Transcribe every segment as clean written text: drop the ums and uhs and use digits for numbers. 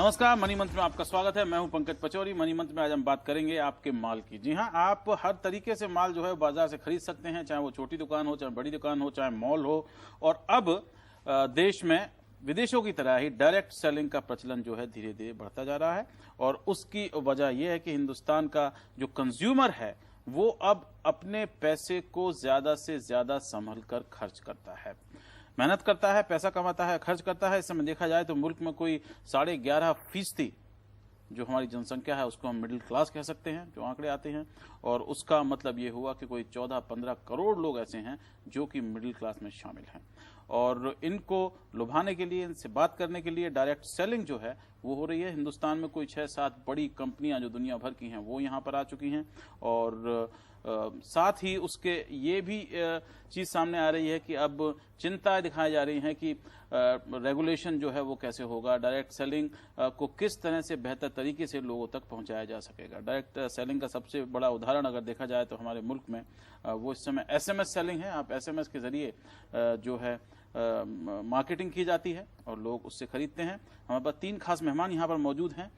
नमस्कार, मनी मंत्र में आपका स्वागत है। मैं हूं पंकज पचौरी। मनी मंत्र में आज हम बात करेंगे आपके माल की। जी हां, आप हर तरीके से माल जो है बाजार से खरीद सकते हैं, चाहे वो छोटी दुकान हो, चाहे बड़ी दुकान हो, चाहे मॉल हो। और अब देश में विदेशों की तरह ही डायरेक्ट सेलिंग का प्रचलन जो है धीरे धीरे बढ़ता जा रहा है। और उसकी वजह यह है कि हिंदुस्तान का जो कंज्यूमर है वो अब अपने पैसे को ज्यादा से ज्यादा संभल कर खर्च करता है, मेहनत करता है, पैसा कमाता है, खर्च करता है। इस समय देखा जाए तो मुल्क में कोई 11.5% जो हमारी जनसंख्या है उसको हम मिडिल क्लास कह सकते हैं, जो आंकड़े आते हैं। और उसका मतलब ये हुआ कि कोई 14-15 करोड़ लोग ऐसे हैं जो कि मिडिल क्लास में शामिल हैं। और इनको लुभाने के लिए, इनसे बात करने के लिए डायरेक्ट सेलिंग जो है वो हो रही है। हिंदुस्तान में कोई 6-7 बड़ी कंपनियां जो दुनिया भर की हैं वो यहाँ पर आ चुकी हैं। और साथ ही उसके ये भी चीज सामने आ रही है कि अब चिंताएं दिखाई जा रही हैं कि रेगुलेशन जो है वो कैसे होगा, डायरेक्ट सेलिंग को किस तरह से बेहतर तरीके से लोगों तक पहुंचाया जा सकेगा। डायरेक्ट सेलिंग का सबसे बड़ा उदाहरण अगर देखा जाए तो हमारे मुल्क में वो इस समय SMS सेलिंग है। आप SMS के जरिए जो है मार्केटिंग की जाती है और लोग उससे खरीदते हैं। हमारे पास 3 खास मेहमान यहाँ पर मौजूद हैं।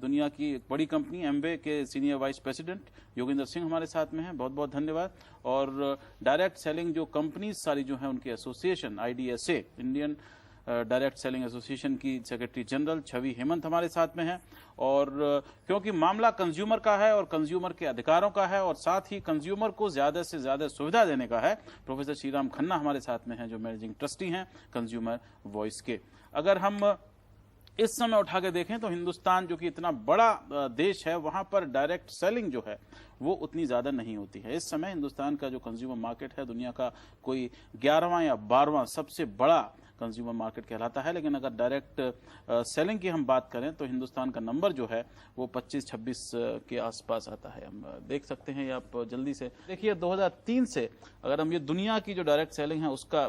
दुनिया की एक बड़ी कंपनी एमवे के senior vice president Yogendra Singh हमारे साथ में हैं, बहुत बहुत धन्यवाद। और डायरेक्ट सेलिंग जो कंपनीज सारी जो है उनकी association IDSA, Indian direct selling association की सेक्रेटरी जनरल छवि हेमंत हमारे साथ में है। और क्योंकि मामला कंज्यूमर का है और कंज्यूमर के अधिकारों का है और साथ ही कंज्यूमर को ज्यादा से ज्यादा सुविधा देने का है, प्रोफेसर श्रीराम खन्ना हमारे साथ में हैं जो मैनेजिंग ट्रस्टी हैं कंज्यूमर वॉइस के। अगर हम इस समय उठा के देखें तो हिंदुस्तान जो कि इतना बड़ा देश है वहां पर डायरेक्ट सेलिंग जो है वो उतनी ज्यादा नहीं होती है। इस समय हिंदुस्तान का जो कंज्यूमर मार्केट है दुनिया का कोई 11वां या 12वां सबसे बड़ा कंज्यूमर मार्केट कहलाता है। लेकिन अगर डायरेक्ट सेलिंग की हम बात करें तो हिंदुस्तान का नंबर जो है वो 25-26 के आसपास आता है। हम देख सकते हैं, आप जल्दी से देखिए 2003 से अगर हम ये दुनिया की जो डायरेक्ट सेलिंग है उसका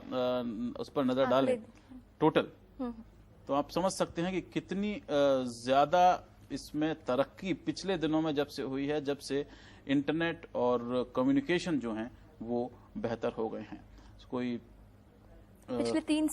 उस पर नजर डालें टोटल, तो आप समझ सकते हैं कि कितनी ज्यादा इसमें तरक्की पिछले दिनों में जब से हुई है, जब से इंटरनेट और कम्युनिकेशन जो हैं वो बेहतर हो गए हैं। कोई पिछले 3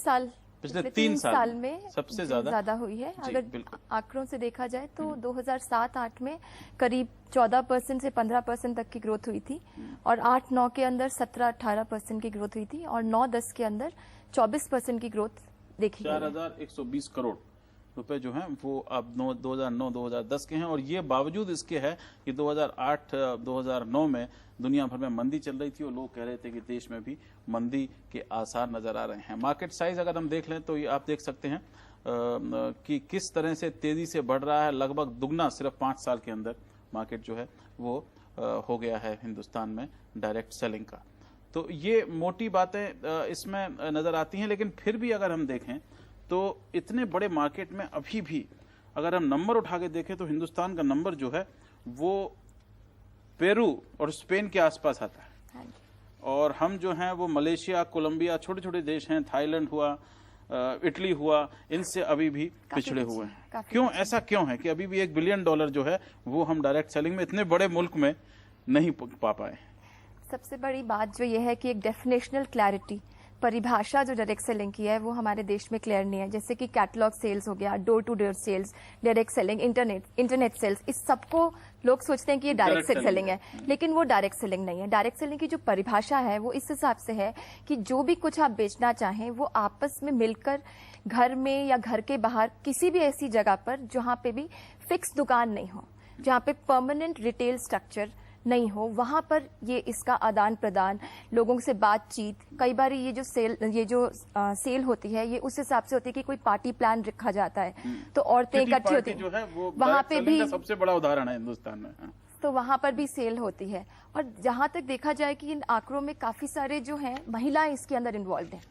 साल में सबसे ज्यादा हुई है। अगर आंकड़ों से देखा जाए तो 2007-8 में करीब 14% से 15% तक की ग्रोथ हुई थी और 8-9 के अंदर 17-18% की ग्रोथ हुई थी और 9-10 के अंदर 24% की ग्रोथ देखी। 4120 करोड़ रुपए जो हैं वो अब 2009-2010 के हैं। और ये बावजूद इसके है कि 2008-2009 में दुनिया भर में मंदी चल रही थी और लोग कह रहे थे कि देश में भी मंदी के आसार नजर आ रहे हैं। मार्केट साइज अगर हम देख लें तो ये आप देख सकते हैं कि किस तरह से तेजी से बढ़ रहा है। लगभग दुगना सिर्फ 5 साल के अंदर मार्केट जो है वो हो गया है हिंदुस्तान में डायरेक्ट सेलिंग का। तो ये मोटी बातें इसमें नजर आती हैं। लेकिन फिर भी अगर हम देखें तो इतने बड़े मार्केट में अभी भी अगर हम नंबर उठा के देखें तो हिंदुस्तान का नंबर जो है वो पेरू और स्पेन के आसपास आता है। और हम जो हैं वो मलेशिया, कोलंबिया, छोटे छोटे देश हैं, थाईलैंड हुआ, इटली हुआ, इनसे अभी भी पिछड़े हुए हैं। क्यों, ऐसा क्यों है कि अभी भी $1 बिलियन जो है वो हम डायरेक्ट सेलिंग में इतने बड़े मुल्क में नहीं पा पाए? सबसे बड़ी बात जो ये है कि एक डेफिनेशनल क्लैरिटी, परिभाषा जो डायरेक्ट सेलिंग की है वो हमारे देश में क्लियर नहीं है। जैसे कि कैटलॉग सेल्स हो गया, door to door sales, direct selling, internet sales, इस सबको लोग सोचते हैं कि ये डायरेक्ट सेलिंग है, लेकिन वो डायरेक्ट सेलिंग नहीं है। डायरेक्ट सेलिंग की जो परिभाषा है वो इस हिसाब से है कि जो भी कुछ आप बेचना चाहें वो आपस में मिलकर घर में या घर के बाहर किसी भी ऐसी जगह पर जहां पे भी फिक्स दुकान नहीं हो, जहां पे परमानेंट रिटेल स्ट्रक्चर नहीं हो, वहां पर ये इसका आदान प्रदान, लोगों से बातचीत, कई बार ये जो सेल होती है ये उस हिसाब से होती है कि कोई पार्टी प्लान रखा जाता है तो औरतें इकट्ठी होती है, वहां पे भी सबसे बड़ा उदाहरण है हिंदुस्तान में, तो वहां पर भी सेल होती है। और जहां तक देखा जाए कि इन आंकड़ों में काफी सारे जो हैं महिलाएं इसके अंदर इन्वॉल्व हैं,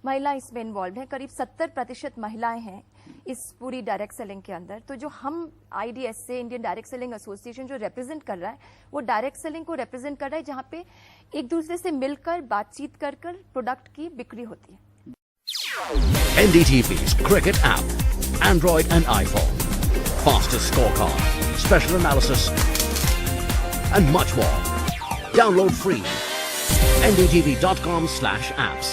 महिलाएं इसमें इन्वॉल्व हैं, करीब 70% महिलाएं हैं इस पूरी डायरेक्ट सेलिंग के अंदर। तो जो हम IDSA, Indian direct selling association जो रिप्रेजेंट कर रहा है वो डायरेक्ट सेलिंग को रिप्रेजेंट कर रहा है जहां पे एक दूसरे से मिलकर बातचीत कर प्रोडक्ट की बिक्री होती है। NDTV's cricket app, Android and iPhone, fastest scorecard, special analysis and much more. Download free. ndtv.com/apps.